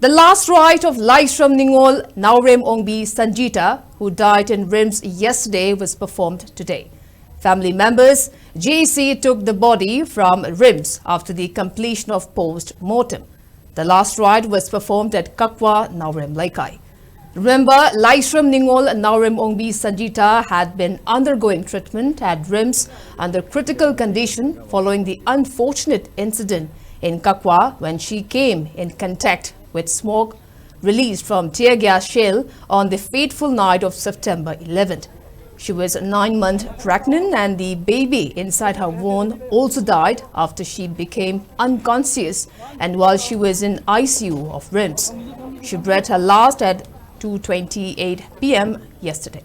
The last rite of Laisram Ningol Naurem Ongbi Sanjita, who died in Rims yesterday, was performed today. Family members, JC took the body from Rims after the completion of post-mortem. The last rite was performed at Kakwa, Naurem Laikai. Remember, Laisram Ningol Naurem Ongbi Sanjita had been undergoing treatment at Rims under critical condition following the unfortunate incident in Kakwa when she came in contact with smoke released from tear gas shell on the fateful night of September 11th. She was 9 months pregnant and the baby inside her womb also died after she became unconscious and while she was in ICU of Rims. She breathed her last at 2:28 p.m. yesterday.